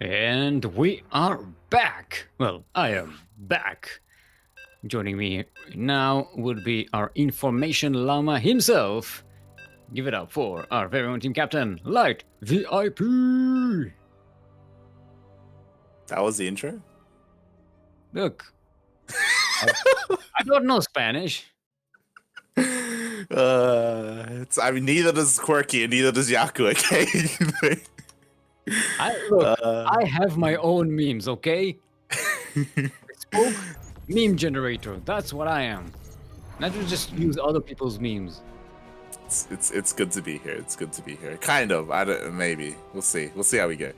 And we are back. Well, I am back. Joining me now would be our information llama himself. Give it up for our very own team captain, Light VIP. That was the intro? Look, I don't know Spanish. I mean, neither does Quirky and neither does Yaku, okay? I have my own memes, okay? Spoke meme generator. That's what I am. Not to just use other people's memes. It's good to be here. It's good to be here. Kind of. I don't. Maybe we'll see. We'll see how we go.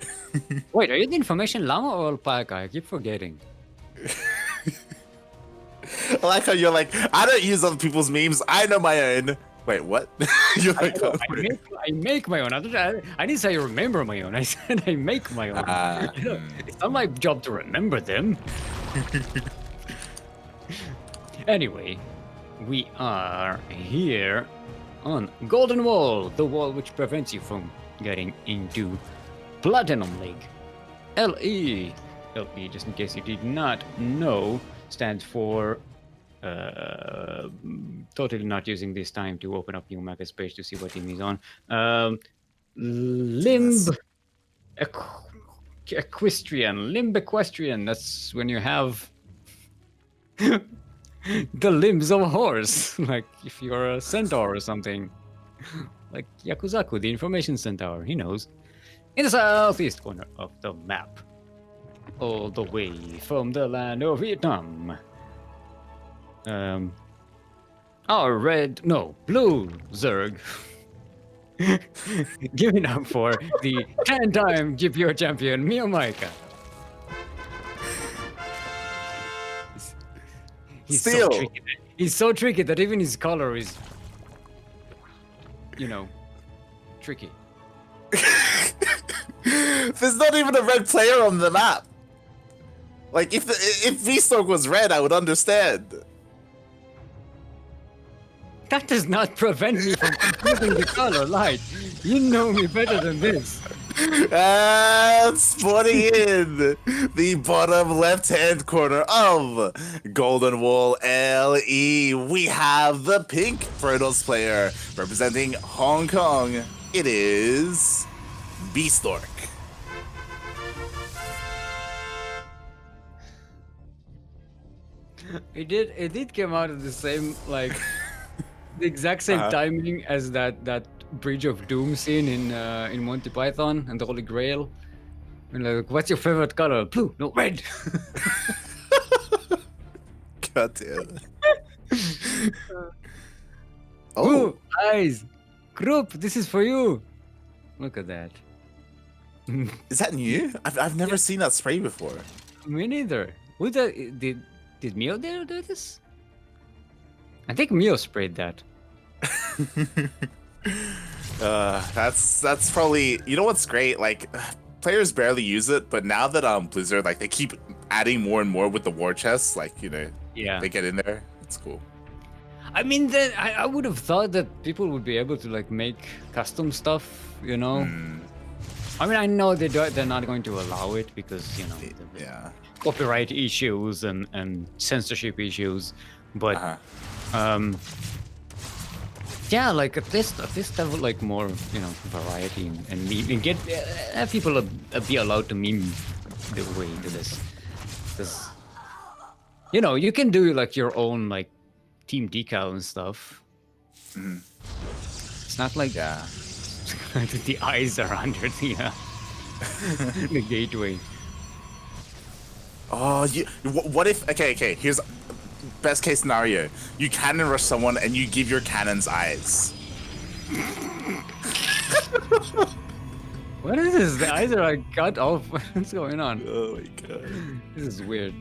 Wait, are you the information llama or alpaca? I keep forgetting. I like how you're like, I don't use other people's memes. I know my own. Wait, what? You're like, I make my own. I didn't say I remember my own. I said I make my own. It's not my job to remember them. Anyway, we are here on Golden Wall, the wall which prevents you from getting into Platinum League. LE, just in case you did not know, stands for totally not using this time to open up MeomaikA's page to see what team he's on. Limb Equestrian. That's when you have the limbs of a horse, like if you're a centaur or something. Like Yakuzaku, the information centaur, he knows. In the southeast corner of the map, all the way from the land of Vietnam. Blue Zerg. Giving up for the 10-time GPO champion, MeomaikA. He's so tricky that even his color is, tricky. There's not even a red player on the map. Like, if Bistork was red, I would understand. That does not prevent me from confusing the color, Light. You know me better than this. And spawning in the bottom left-hand corner of Golden Wall LE, we have the pink Protoss player representing Hong Kong. It is Bistork. It did come out at the same, like, the exact same timing as that Bridge of Doom scene in Monty Python and the Holy Grail. And like, what's your favorite color? Blue, no, red. God damn. Blue eyes, group. This is for you. Look at that. Is that new? I've never seen that spray before. Me neither. Who did Mio do this? I think Mio sprayed that. That's probably, you know what's great, like players barely use it, but now that Blizzard, like, they keep adding more and more with the war chests, like, yeah, they get in there. It's cool. I mean, I would have thought that people would be able to like make custom stuff, I mean, I know they're not going to allow it because yeah, copyright issues and censorship issues, but yeah, like at least have like more variety and get have people be allowed to meme their way into this, because you can do like your own like team decal and stuff. It's not like the eyes are under the gateway. Oh, what if? Okay. Here's best case scenario: you cannon rush someone and you give your cannons eyes. What is this? The eyes are like cut off. What's going on? Oh my god, this is weird.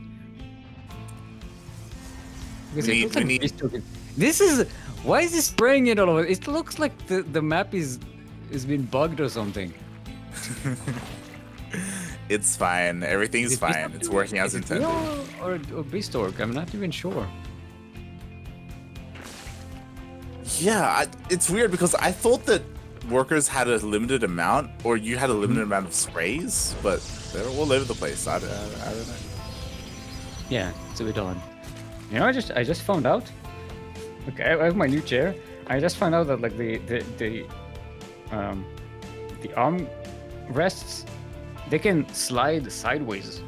This is why is this spraying it all over? It looks like the map is been bugged or something. It's fine. Everything's fine. It's working as intended. Or Bistork? I'm not even sure. Yeah, it's weird because I thought that workers had a limited amount, or you had a limited amount of sprays, but they're all over the place. I don't know. Yeah, it's a bit odd. You know, I just found out. Okay, I have my new chair. I just found out that like the arm rests, they can slide sideways.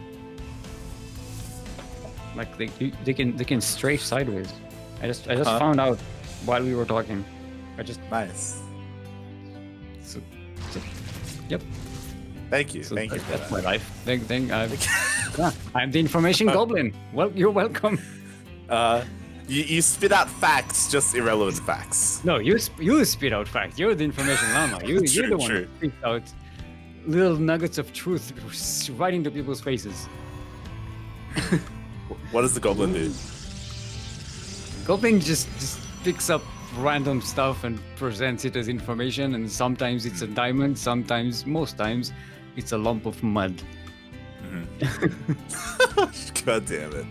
Like they can strafe sideways. I just found out while we were talking. Nice. So, yep. Thank you. So Thank you. that's my life. I'm the information goblin. Well, you're welcome. You spit out facts, just irrelevant facts. No, you spit out facts. You're the information llama. You're the one who spits out little nuggets of truth right into people's faces. What does the goblin do? Goblin just picks up random stuff and presents it as information, and sometimes it's a diamond, most times, it's a lump of mud. God damn it.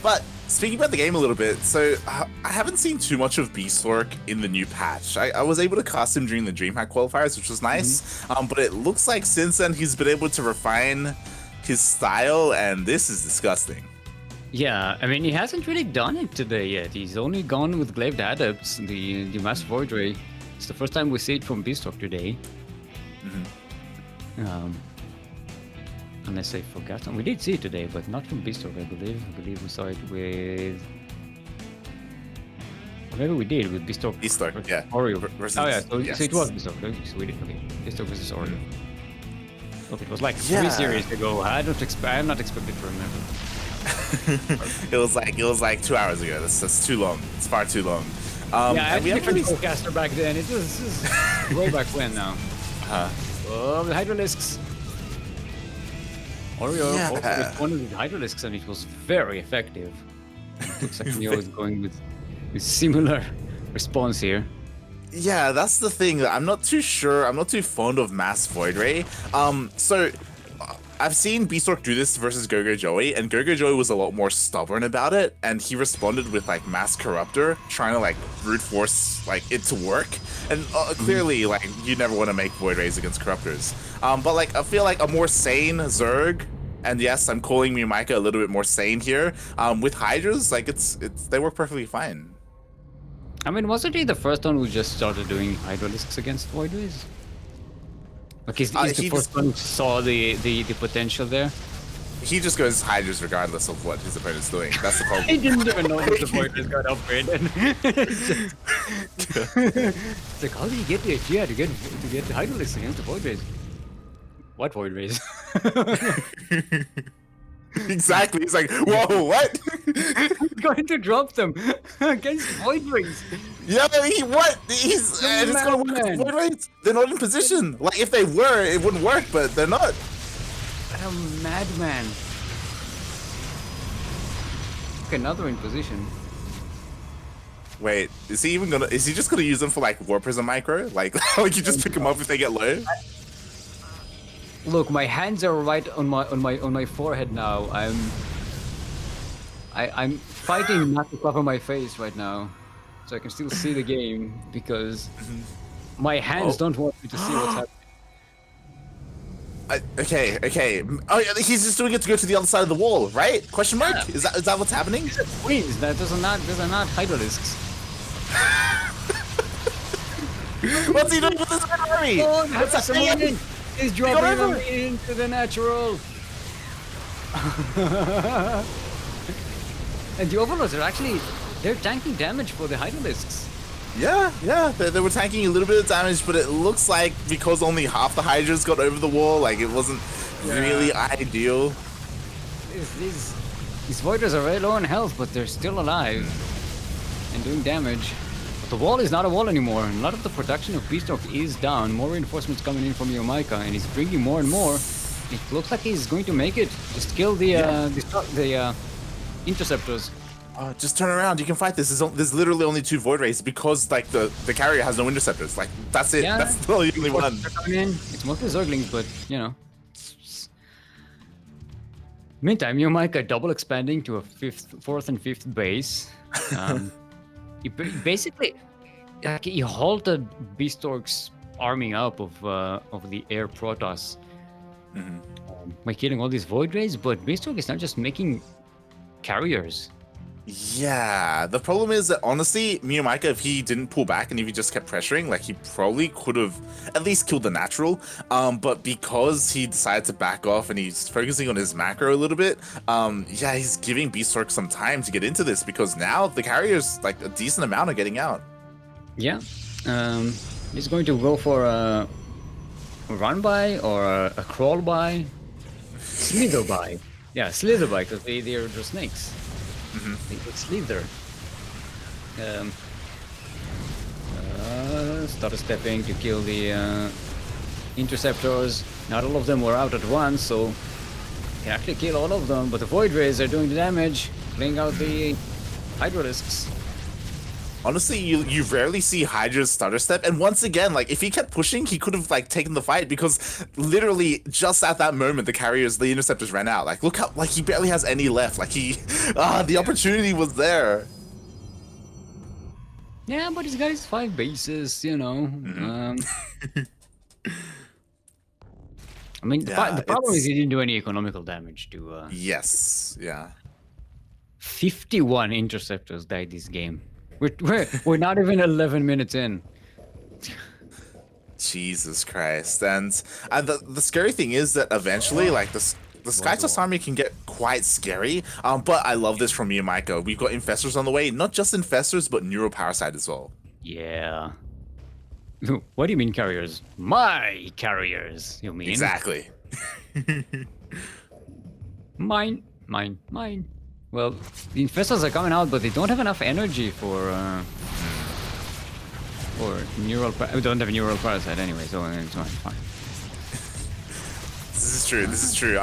But speaking about the game a little bit, so I haven't seen too much of Bistork in the new patch. I was able to cast him during the DreamHack qualifiers, which was nice. But it looks like since then he's been able to refine his style, and this is disgusting. Yeah, I mean, he hasn't really done it today yet. He's only gone with Glaive Adepts, the Mass Void Ray. It's the first time we see it from Bistork today. Unless I forgot. We did see it today, but not from Bistork, I believe. I believe we saw it with... Or maybe we did with Bistork. Bistork, yeah. Oreo. Versus, oh, yeah, so it was Bistork. So we did, okay. Bistork versus Oreo. Look, it was like 3 series ago. I'm not expected to remember. It was like 2 hours ago. That's too long. It's far too long. Yeah, I had a different forecaster back then. It was way back when now. Oh, the Hydralisks. Oreo responded with Hydralisks, and it was very effective. It looks like Neo is going with similar response here. Yeah, that's the thing. I'm not too sure. I'm not too fond of Mass Void Ray. So I've seen Bistork do this versus Go-Go Joey, and Go-Go Joey was a lot more stubborn about it, and he responded with like Mass Corruptor, trying to like brute force like it to work. And clearly, like you never want to make Void Rays against Corruptors. But like I feel like a more sane Zerg, and yes, I'm calling MeomaikA a little bit more sane here. With Hydras, like they work perfectly fine. I mean, wasn't he the first one who just started doing Hydralisks against Void Rays? Like he's the first one who saw the potential there. He just goes Hydras regardless of what his opponent's doing. That's the problem. He didn't even know that the Void Rays got upgraded. It's like, how do you get the idea to get the Hydralisks against the Void Rays? What Void Rays? Exactly. He's like, whoa, what? He's going to drop them against Void Rays. Yeah, He's just gonna work with Void Rays. They're not in position. Like if they were, it wouldn't work, but they're not. What a madman. Okay, another in position. Wait, is he just gonna use them for like War Prism micro? Like you just pick them up if they get low? Look, my hands are right on my forehead now. I'm fighting not to cover my face right now, so I can still see the game because my hands don't want me to see what's happening. Okay. Oh, he's just doing it to go to the other side of the wall, right? Question mark? Yeah. Is that what's happening? Please, those are not Hydralisks. What's he doing with his army? Oh, What's happening? He's dropping them into the natural. And the Overlords are they're tanking damage for the Hydralisks. Yeah, they were tanking a little bit of damage, but it looks like because only half the Hydras got over the wall, like it wasn't really ideal. These Voiders are very low in health, but they're still alive and doing damage. But the wall is not a wall anymore, and a lot of the production of Bistork is down. More reinforcements coming in from MeomaikA, and he's bringing more and more. It looks like he's going to make it. Just kill the interceptors. Just turn around. You can fight this. There's literally only 2 Void Rays because like the carrier has no interceptors. Like that's it. Yeah, that's the only one. It's mostly Zerglings, but you know. Meantime, MeomaikA double expanding to a 4th and 5th base. Basically, like he halted Bistork's arming up of the air Protoss by killing all these void rays, but Bistork is now just making carriers. Yeah, the problem is that honestly, MeomaikA, if he didn't pull back and if he just kept pressuring, like he probably could have at least killed the natural. But because he decided to back off and he's focusing on his macro a little bit, yeah, he's giving Bistork some time to get into this because now the carriers, like a decent amount, are getting out. Yeah, he's going to go for a run by or a crawl by, slither by. Yeah, slither by because they're the snakes. They could slither. Started stepping to kill the interceptors. Not all of them were out at once, so you can actually kill all of them. But the void rays are doing the damage, playing out the hydralisks. Honestly, you rarely see Hydra's stutter step, and once again, like if he kept pushing, he could have like taken the fight because literally just at that moment, the interceptors ran out. Like look how like he barely has any left. Like the opportunity was there. Yeah, but he's got his 5 bases, you know. I mean, the problem is he didn't do any economical damage to. Yes, yeah. 51 interceptors died this game. We're not even 11 minutes in. Jesus Christ! And the scary thing is that eventually, like the Skytoss army can get quite scary. But I love this from MeomaikA. We've got infestors on the way, not just infestors, but neuroparasite as well. Yeah. What do you mean carriers? My carriers, you mean? Exactly. Mine. Well, the infestors are coming out, but they don't have enough energy for neural. We don't have a neural parasite anyway, so it's fine. This is true.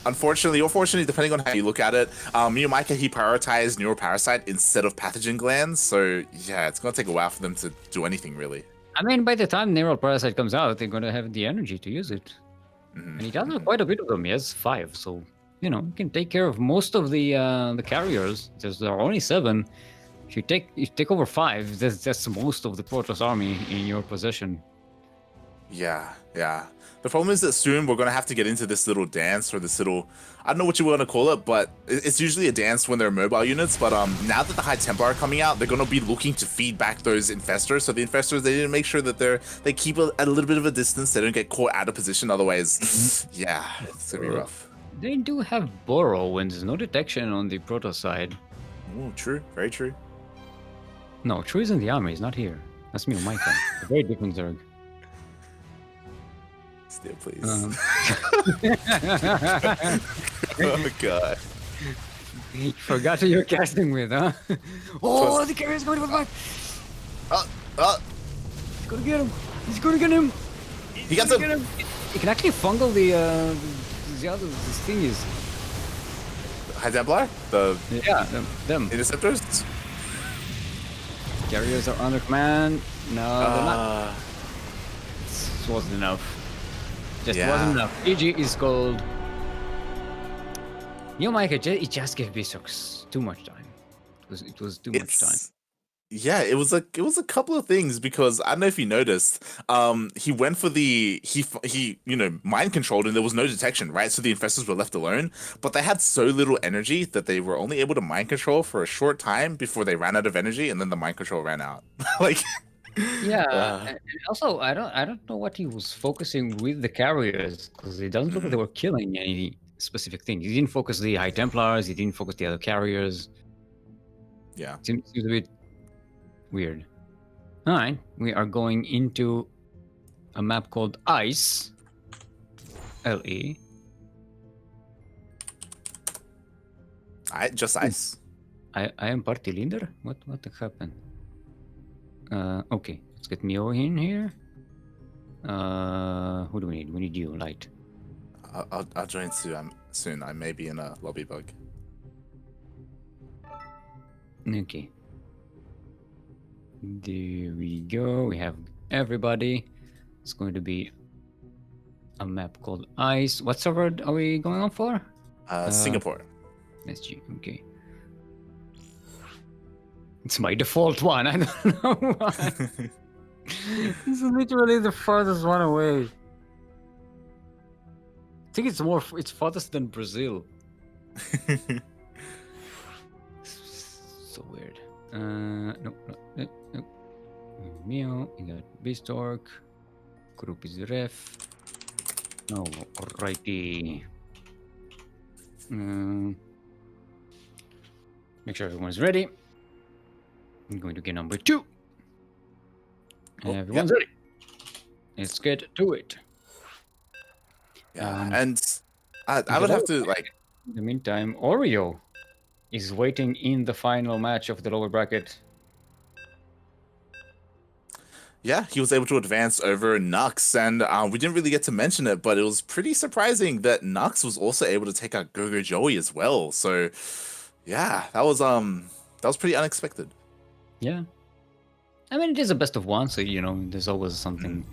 Unfortunately or fortunately, depending on how you look at it, MeomaikA, he prioritized neural parasite instead of pathogen glands. So yeah, it's gonna take a while for them to do anything really. I mean, by the time neural parasite comes out, they're gonna have the energy to use it, and he does have quite a bit of them. He has 5, so you know, you can take care of most of the carriers. There are only 7. If you take over 5, that's most of the Protoss army in your possession. Yeah. The problem is that soon we're gonna have to get into this little dance or this little, I don't know what you want to call it, but it's usually a dance when they're mobile units. But now that the High Templar are coming out, they're gonna be looking to feed back those infestors. So the infestors, they need to make sure that they keep a little bit of a distance. They don't get caught out of position. Otherwise, yeah, it's gonna be rough. They do have Burrow when there's no detection on the Protoss side. Oh, true, very true. No, True is in the army. He's not here. That's MeomaikA. A very different Zerg. Still, please. Oh god. You forgot who you're casting with, huh? Oh, the carrier's going to the back. He's gonna get him. He's gonna get him. He got some. He can actually fungal the other thingies. High Templar? Yeah, them. Interceptors? Carriers are under command. No, they're not. This wasn't enough. Just wasn't enough. PG is cold. MeomaikA, it just gave Bistork too much time. It was too much time. Yeah, it was a couple of things because I don't know if you noticed. He went for he mind controlled and there was no detection, right? So the infestors were left alone, but they had so little energy that they were only able to mind control for a short time before they ran out of energy, and then the mind control ran out. Like, yeah. And also, I don't know what he was focusing with the carriers because it doesn't look like they were killing any specific thing. He didn't focus the High Templars. He didn't focus the other carriers. Yeah, seems a bit weird. All right, we are going into a map called Ice. LE. Just ice. I am party leader. What happened? Okay, let's get Mio in here. Who do we need? We need you, Light. I'll join soon. I may be in a lobby bug. Okay. There we go. We have everybody. It's going to be a map called Ice. What server are we going on for? Singapore. SG. Okay. It's my default one. I don't know why. It's literally the farthest one away. I think it's farthest than Brazil. So weird. No. Mio, you got Bistork. Group is ref. No, alrighty. Make sure everyone's ready. I'm going to get number 2. Everyone's ready. Let's get to it. Yeah, and I would have to like. In the meantime, Oreo is waiting in the final match of the lower bracket. Yeah, he was able to advance over Nux, and we didn't really get to mention it, but it was pretty surprising that Nux was also able to take out Gogo Joey as well. So, yeah, that was pretty unexpected. Yeah, I mean it is a best of 1, so you know there's always something.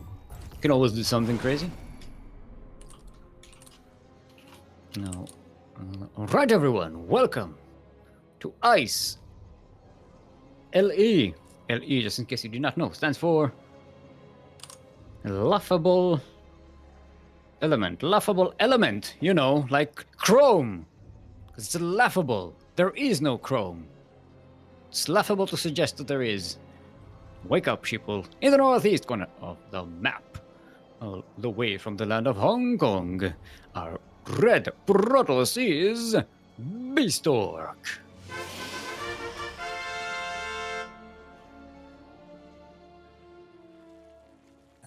You can always do something crazy. No, all right, everyone, welcome to ICE. LE, just in case you did not know, stands for laughable element, you know, like chrome, because it's laughable. There is no chrome. It's laughable to suggest that there is. Wake up, sheeple, in the northeast corner of the map, all the way from the land of Hong Kong. Our red Protoss is Bistork.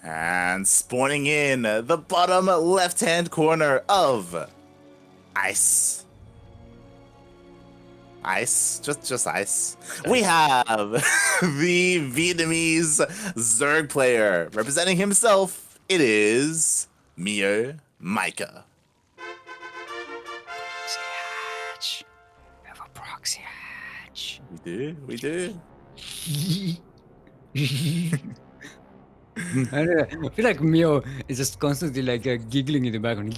And spawning in the bottom left-hand corner of ICE. ICE, just ICE. We have the Vietnamese Zerg player representing himself. It is MeomaikA. Hatch. We have a proxy hatch. We do. I don't know, I feel like Mio is just constantly like giggling in the background.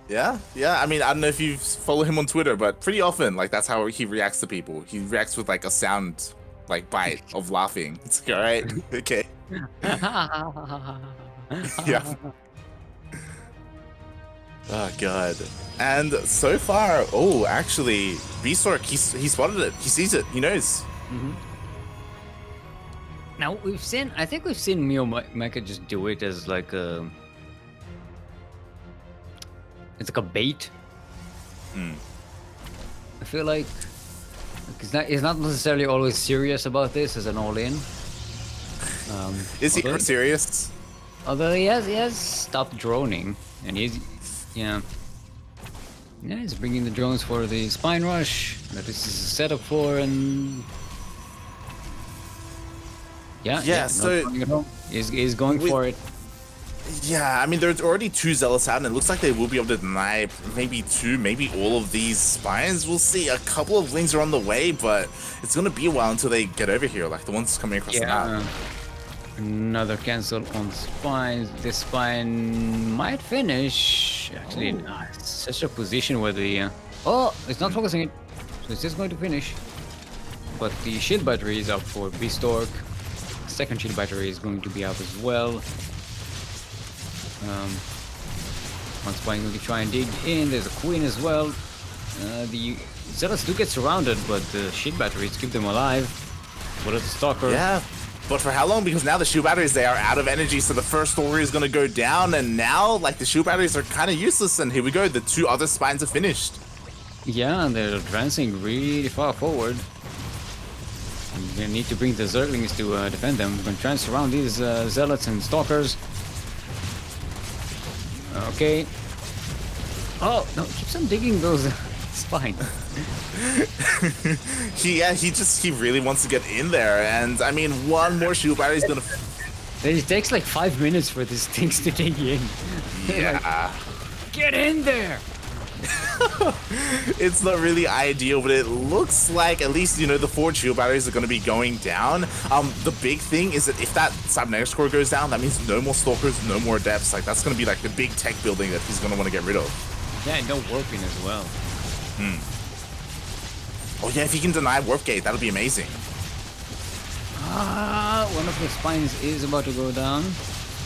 Yeah. I mean, I don't know if you follow him on Twitter, but pretty often, like, that's how he reacts to people. He reacts with like a sound, like, bite of laughing. It's like, all right, okay. Yeah. Oh god. And so far, oh, actually, Bistork, he spotted it. He sees it. He knows. Mm-hmm. Now I think we've seen MeomaikA just do it as like a. It's like a bait. I feel like he's not necessarily always serious about this as an all-in. Is he ever serious? Although he has stopped droning, and he's he's bringing the drones for the spine rush that this is a setup for, and so he's going for it. Yeah, I mean, there's already 2 zealots out, and it looks like they will be able to deny maybe 2, maybe all of these spines. We'll see. A couple of lings are on the way, but it's gonna be a while until they get over here, like the ones coming across the map. Another cancel on spines. This spine might finish. Actually, it's such a position where the it's not focusing it, so it's just going to finish. But the shield battery is up for Bistork. Second shield battery is going to be up as well. One spine going to try and dig in. There's a queen as well. The zealots do get surrounded, but the shield batteries keep them alive. What is the stalker? Yeah. But for how long? Because now the shield batteries, they are out of energy, so the first story is going to go down, and now, like, the shield batteries are kind of useless, and here we go, the 2 other spines are finished. Yeah, and they're advancing really far forward. I'm going to need to bring the Zerglings to defend them. We're going to try and surround these zealots and stalkers. Okay. Oh, no, keeps on digging those spines. he really wants to get in there, and I mean, one more shield battery is gonna. It takes like 5 minutes for these things to dig in. Yeah. Like, get in there. It's not really ideal, but it looks like at least, you know, the 4 shield batteries are going to be going down. The big thing is that if that cybernetics core goes down, that means no more stalkers, no more adepts. Like, that's going to be like the big tech building that he's going to want to get rid of. Yeah, no warping as well. Oh yeah, if he can deny warp gate, that'll be amazing. One of the spines is about to go down.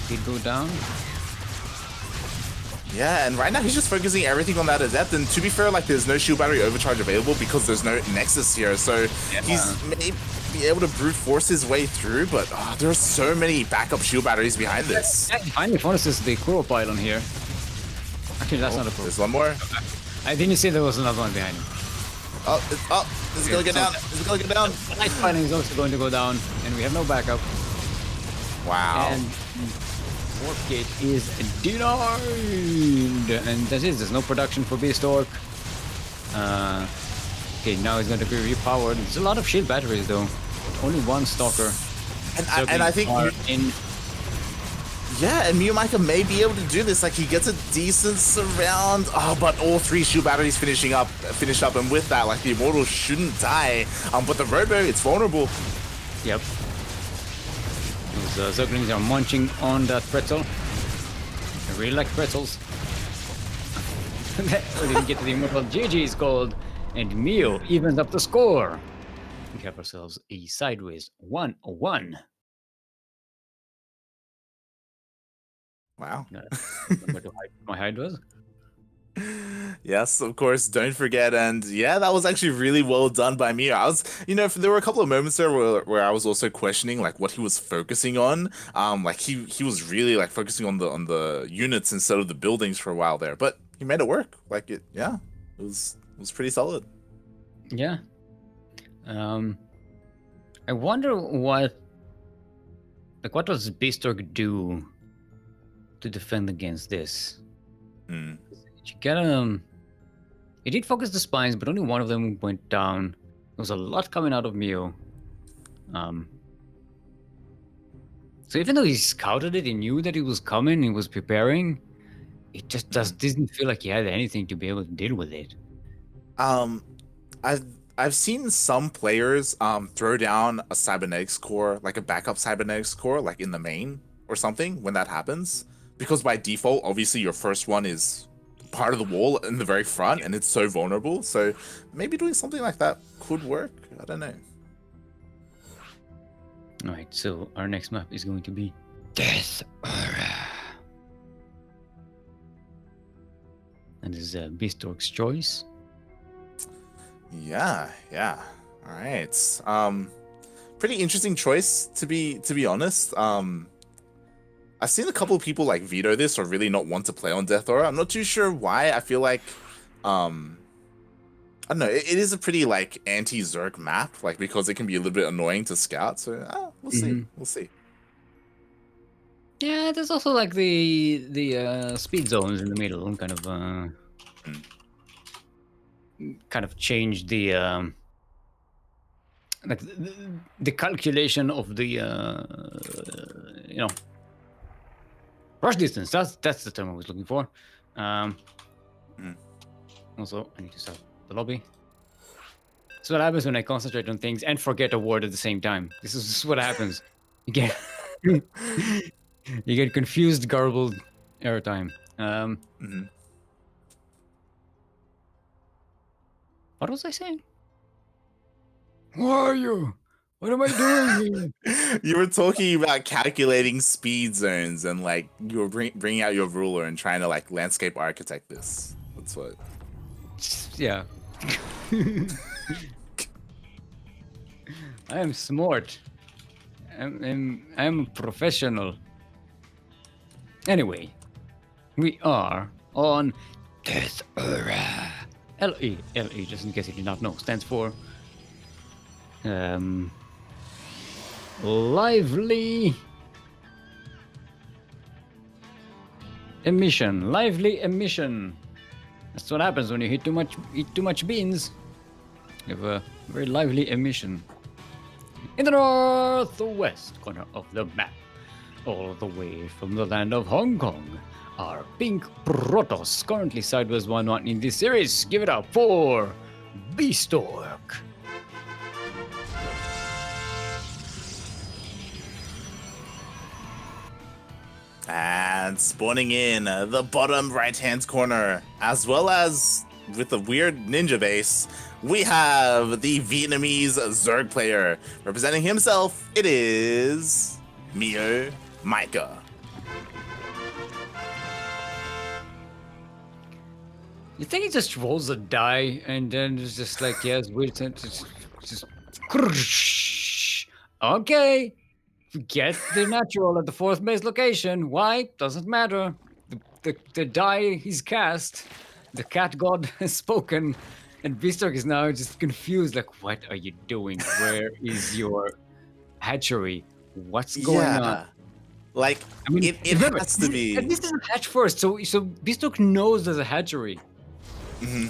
Did go down. Yeah, and right now he's just focusing everything on that adept. And to be fair, like there's no shield battery overcharge available because there's no nexus here. So he's maybe be able to brute force his way through, but there are so many backup shield batteries behind this. Yeah, he finally forces the Kuro pylon here. Actually, that's not a Kuro. There's one more. I didn't see there was another one behind him. This is gonna get down. This is gonna get down. The light pylon is also going to go down, and we have no backup. Wow. And warp gate is denied, and that's it. There's no production for Bistork. Okay, now it's going to be repowered. There's a lot of shield batteries though. Only one stalker. And I think yeah, and MeomaikA may be able to do this. Like he gets a decent surround. But all 3 shield batteries finish up, and with that, like the immortal shouldn't die. But the robo, it's vulnerable. Yep. Those Ducklings are munching on that pretzel. I really like pretzels. We didn't get to the immortal. GG is called, and Mio evens up the score. We have ourselves a sideways 1-1. Wow. What my height was? Yes, of course. Don't forget, and yeah, that was actually really well done by me. I was, there were a couple of moments there where I was also questioning like what he was focusing on. Like he was really like focusing on the units instead of the buildings for a while there, but he made it work. Like it was pretty solid. Yeah. I wonder what does Bistork do to defend against this? You gotta, it did focus the spines, but only one of them went down. There was a lot coming out of Mio. So even though he scouted it, he knew that he was coming, he was preparing, it just didn't feel like he had anything to be able to deal with it. I've seen some players throw down a cybernetics core, like a backup cybernetics core, like in the main or something when that happens. Because by default, obviously your first one is part of the wall in the very front and it's so vulnerable. So maybe doing something like that could work. I don't know. Alright, so our next map is going to be Death Aura. And this is Bistork's choice. Yeah. All right. Pretty interesting choice to be honest. I've seen a couple of people like veto this or really not want to play on Death Aura. I'm not too sure why. I feel like I don't know. It is a pretty like anti-Zerg map, like because it can be a little bit annoying to scout. So we'll see. We'll see. Yeah, there's also like the speed zones in the middle, kind of change the like the calculation of the rush distance. That's the term I was looking for. Also, I need to stop the lobby. That's what happens when I concentrate on things and forget a word at the same time. This is what happens. You get you get confused, garbled airtime. What was I saying? Who are you? What am I doing here? You were talking about calculating speed zones and like you were bringing out your ruler and trying to like landscape architect this. That's what. Yeah. I am smart. I'm a professional. Anyway, we are on Death Aura. LE, just in case you did not know, stands for lively emission. Lively emission. That's what happens when you eat too much beans. You have a very lively emission. In the northwest corner of the map, all the way from the land of Hong Kong, are Pink Protoss, currently sideways 1-1 in this series. Give it up for Bistork. And And spawning in the bottom right-hand corner, as well as with a weird ninja base, we have the Vietnamese Zerg player. Representing himself, it is MeomaikA. You think he just rolls a die and then it's just like, yes, weird, just okay. Get the natural at the 4th base location. Why? Doesn't matter. The die he's cast, the cat god has spoken, and Bistork is now just confused. Like, what are you doing? Where is your hatchery? What's going on? Like, I mean, it remember, has to be. This is a hatch first, so Bistork knows there's a hatchery. Mm-hmm.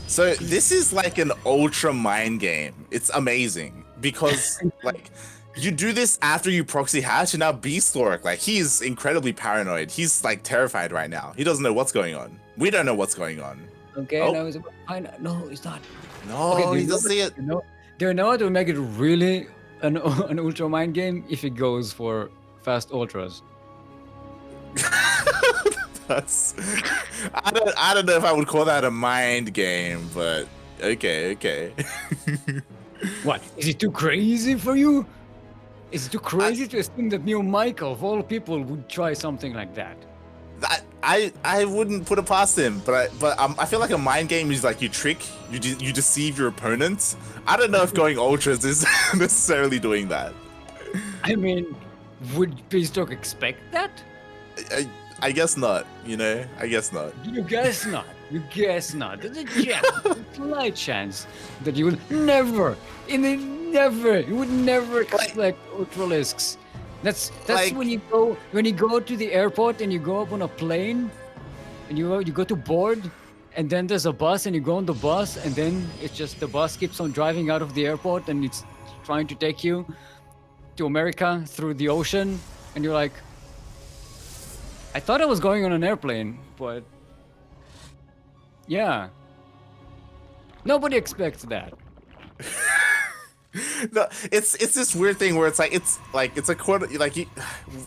So this is like an ultra mind game. It's amazing because like you do this after you proxy hatch, and now Bistork, like he's incredibly paranoid. He's like terrified right now. He doesn't know what's going on. We don't know what's going on. Okay, Oh. no, it's not. No, Okay, he doesn't see it. Do you know what would make it really an ultra mind game if it goes for fast ultras? That's I don't know if I would call that a mind game, but okay. What? Is it too crazy for you? Is it too crazy to assume that MeomaikA of all people would try something like that? I wouldn't put it past him, but I feel like a mind game is like you trick, you deceive your opponent. I don't know if going ultras is necessarily doing that. I mean, would Bistork expect that? I guess not. You know, I guess not. You guess not. You guess not. There's a chance, a slight chance that you would never, you would never expect ultralisks. That's like- when you go to the airport and you go up on a plane, and you go to board, and then there's a bus and you go on the bus, and then it's just the bus keeps on driving out of the airport and it's trying to take you to America through the ocean, and you're like, I thought I was going on an airplane, but yeah. Nobody expects that. No, it's this weird thing where it's a quarter like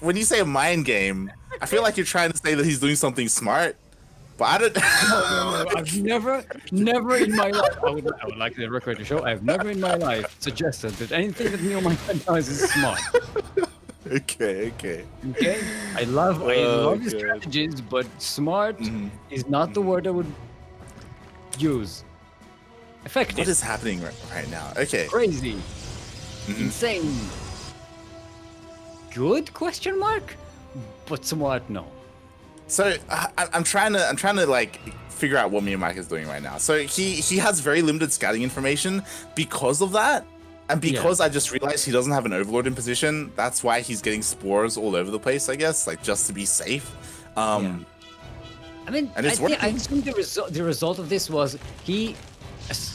when you say a mind game, I feel like you're trying to say that he's doing something smart, but I don't. No. I've never in my life. I would like the record to show. I've never in my life suggested that anything that MeomaikA does is smart. Okay. Okay, I love his God. strategies, but smart is not the word I would use. Effective. What is happening right now? Okay. Crazy. Insane. Good question mark? But smart no. So I'm trying to like figure out what MeomaikA is doing right now. So he has very limited scouting information because of that. And because I just realized he doesn't have an overlord in position, that's why he's getting spores all over the place, I guess, like just to be safe. I mean, and it's I think the result of this was he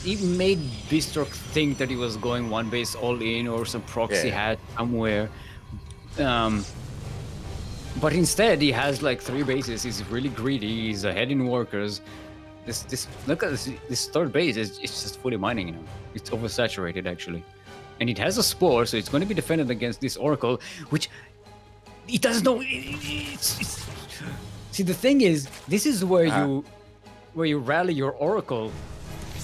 made Bistork think that he was going one base all in or some proxy hat somewhere. But instead he has like 3 bases. He's really greedy. He's ahead in workers. Look at this 3rd base. It's just fully mining, you know. It's oversaturated actually. And it has a spore, so it's going to be defended against this Oracle, which it doesn't know. See, the thing is, this is where you rally your Oracle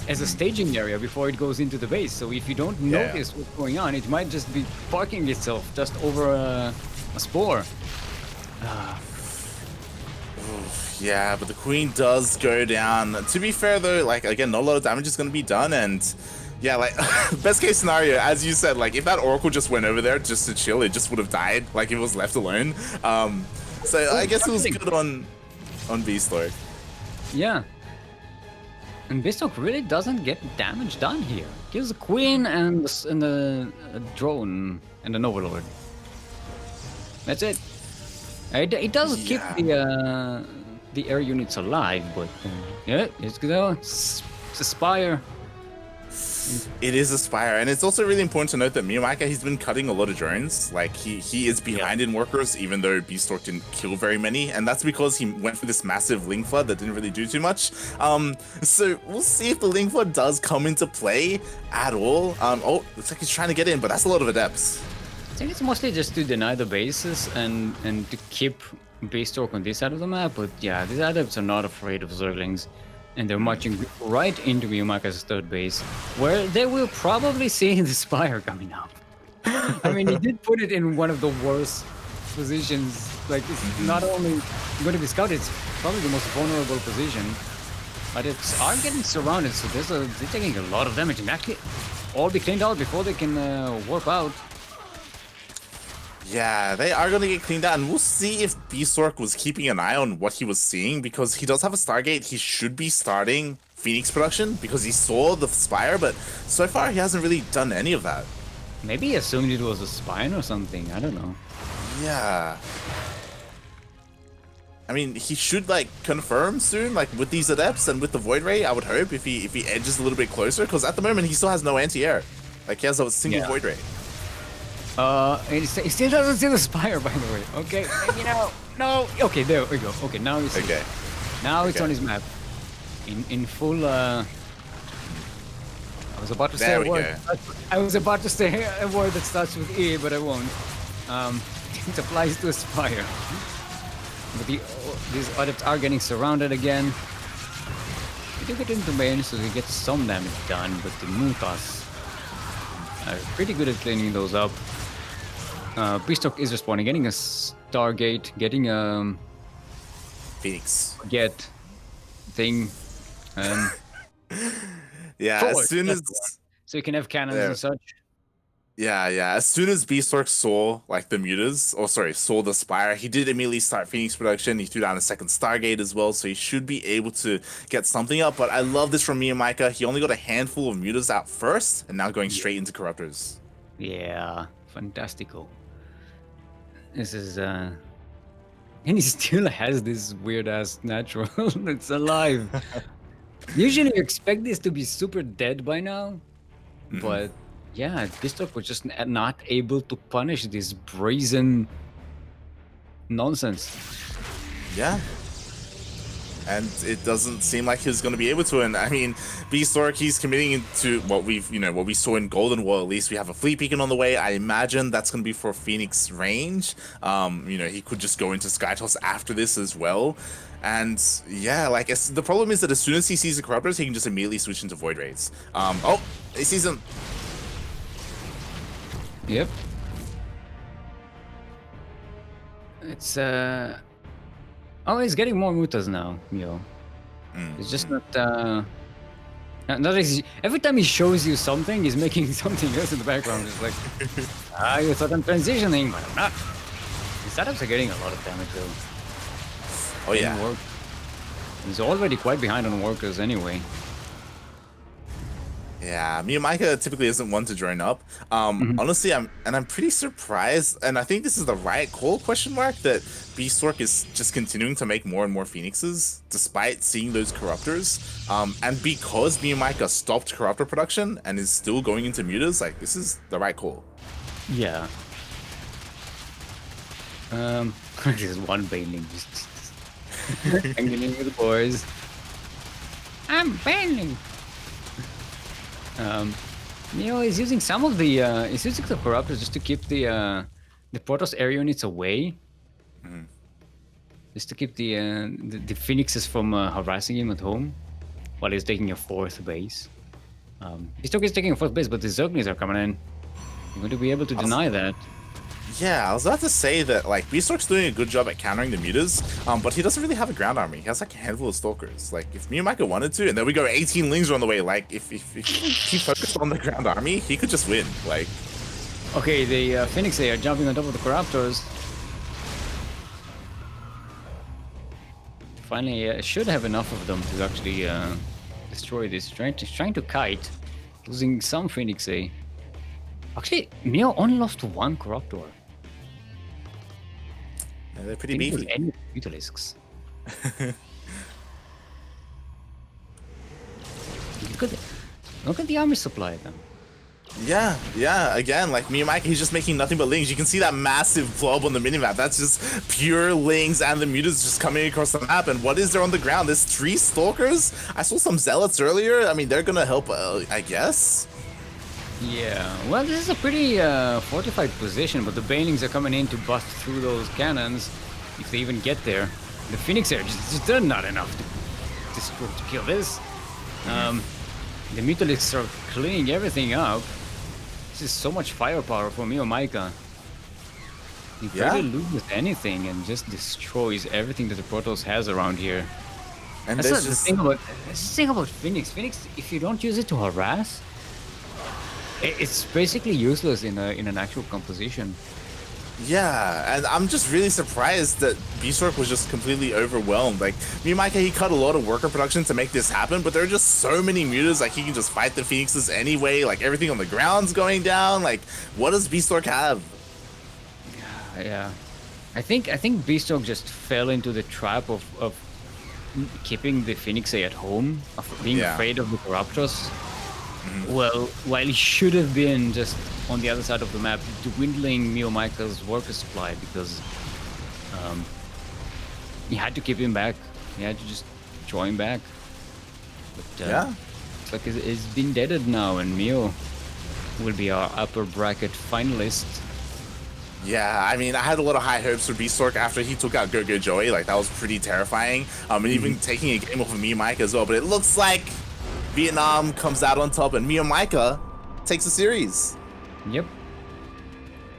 as a staging area before it goes into the base. So if you don't notice what's going on, it might just be parking itself just over a spore. Yeah, but the queen does go down. To be fair though, like again, not a lot of damage is going to be done, and yeah, like best case scenario, as you said, like if that Oracle just went over there just to chill, it just would have died. Like if it was left alone. So I guess it was good on Bistork. Yeah. And Bistork really doesn't get damage done here. Kills a queen and a drone and an overlord. That's it. It does keep the air units alive, but it's a spire. It is a spire, and it's also really important to note that MeomaikA, he's been cutting a lot of drones. Like he is behind in workers, even though Bistork didn't kill very many, and that's because he went for this massive Ling Flood that didn't really do too much. So we'll see if the Ling Flood does come into play at all. Oh, looks like he's trying to get in, but that's a lot of adepts. I think it's mostly just to deny the bases and to keep Bistork on this side of the map, but yeah, these adepts are not afraid of Zerglings, and they're marching right into MeomaikA's third base, where they will probably see the Spire coming up. I mean, he did put it in one of the worst positions. Like, it's not only going to be scouted, it's probably the most vulnerable position. But it's are getting surrounded, so they're taking a lot of damage, and actually all be cleaned out before they can warp out. Yeah, they are going to get cleaned out, and we'll see if Bistork was keeping an eye on what he was seeing, because he does have a Stargate. He should be starting Phoenix production because he saw the Spire, but so far he hasn't really done any of that. Maybe he assumed it was a spine or something, I don't know. Yeah. I mean, he should like confirm soon, like with these adepts and with the Void Ray. I would hope if he edges a little bit closer, because at the moment he still has no anti-air. Like he has a single Void Ray. He still doesn't see the Spire, by the way. Okay, maybe now. No. Okay, there we go. Okay, now he's Okay. Now it's on his map. In full. I was about to say a word. I was about to say a word that starts with E, but I won't. It applies to a Spire. But these adepts are getting surrounded again. We do get into main, so we get some damage done, but the Mutas are pretty good at cleaning those up. Bistork is respawning, getting a Stargate, getting a Phoenix. get thing. Yeah, Forward, as soon that's as the one. So you can have cannons Yeah. and such. yeah, as soon as Bistork saw like the mutas, or sorry, saw the Spire, he did immediately start Phoenix production. He threw down a second Stargate as well, so he should be able to get something up. But I love this from MeomaikA. He only got a handful of mutas out first, and now going straight into Corruptors. Yeah, fantastical. This is and he still has this weird ass natural. It's alive. Usually you expect this to be super dead by now, but yeah, Bistork was just not able to punish this brazen nonsense. Yeah. And it doesn't seem like he's going to be able to. And I mean, Bistork, he's committing to what what we saw in Golden War. At least we have a fleet beacon on the way. I imagine that's going to be for Phoenix range. He could just go into Skytoss after this as well. And yeah, like the problem is that as soon as he sees the Corruptors, he can just immediately switch into Void Raids. Oh, he sees them. Yep. It's oh, he's getting more mutas now, Mio. It's just not not easy. Every time he shows you something, he's making something else in the background. It's like, you thought I'm transitioning, but I'm not. His setups are getting a lot of damage though. Oh yeah. Work. He's already quite behind on workers anyway. Yeah, MeomaikA typically isn't one to drone up. Honestly, I'm pretty surprised, and I think this is the right call, that Bistork is just continuing to make more and more Phoenixes, despite seeing those Corruptors. And because MeomaikA stopped Corruptor production and is still going into mutas, like, this is the right call. Yeah. This is one Baneling just hanging in with the boys. I'm Baneling! He's using some of the he's using the Corruptors just to keep the Protoss air units away. Just to keep the Phoenixes from harassing him at home while he's taking a fourth base. Bistork is taking a fourth base, but the Zerglings are coming in. You're going to be able to deny that. Yeah, I was about to say that, like, Bistork's doing a good job at countering the mutas, but he doesn't really have a ground army. He has, like, a handful of Stalkers. Like, if MeomaikA wanted to, and there we go, 18 Lings are on the way, like, if he focused on the ground army, he could just win, like. Okay, the Phoenix, they are jumping on top of the Corruptors. Finally, should have enough of them to actually destroy this. Trying to kite, losing some Phoenix. Actually, Meo only lost one Corruptor. Yeah, they're pretty beefy. Any Mutalisks. Look at the army supply then. Yeah, again, like MeomaikA, he's just making nothing but Lings. You can see that massive blob on the minimap. That's just pure Lings, and the mutas just coming across the map. And what is there on the ground? There's 3 Stalkers. I saw some Zealots earlier. I mean, they're gonna help, I guess. Yeah, well, this is a pretty fortified position, but the Banelings are coming in to bust through those cannons if they even get there. The Phoenix are just they're not enough to kill this. The Mytholics are cleaning everything up. This is so much firepower for MeomaikA. He barely loses anything and just destroys everything that the Protoss has around here. And That's there's the just thing about Phoenix. Phoenix, if you don't use it to harass, it's basically useless in an actual composition. yeah, and I'm just really surprised that Bistork was just completely overwhelmed. Like MeomaikA, he cut a lot of worker production to make this happen, but there are just so many mutas. Like he can just fight the Phoenixes anyway. Like everything on the ground's going down. Like what does Bistork have? Yeah, I think Bistork just fell into the trap of keeping the Phoenix at home, of being afraid of the Corruptors. Well, while he should have been just on the other side of the map, dwindling MeomaikA's worker supply because he had to keep him back. He had to just draw him back. But it's like it's been deaded now, and Meo will be our upper bracket finalist. Yeah, I mean, I had a lot of high hopes for Bistork after he took out Gogo Joey. Like, that was pretty terrifying. And even taking a game off of MeomaikA as well. But it looks like Vietnam comes out on top and MeomaikA takes the series. Yep.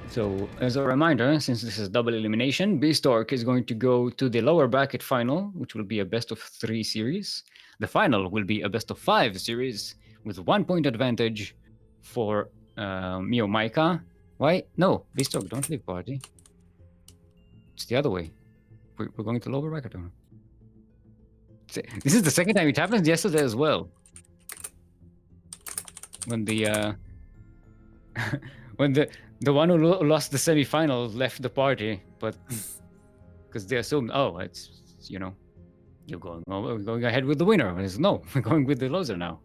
So, as a reminder, since this is double elimination, Bistork is going to go to the lower bracket final, which will be a best of 3 series. The final will be a best of 5 series with 1 point advantage for MeomaikA. Why? No, Bistork, don't leave party. It's the other way. We're going to lower bracket. This is the second time it happened yesterday as well. When the when the one who lost the semifinal left the party, but because they assumed, oh, it's you're going ahead with the winner. It's, no, we're going with the loser now.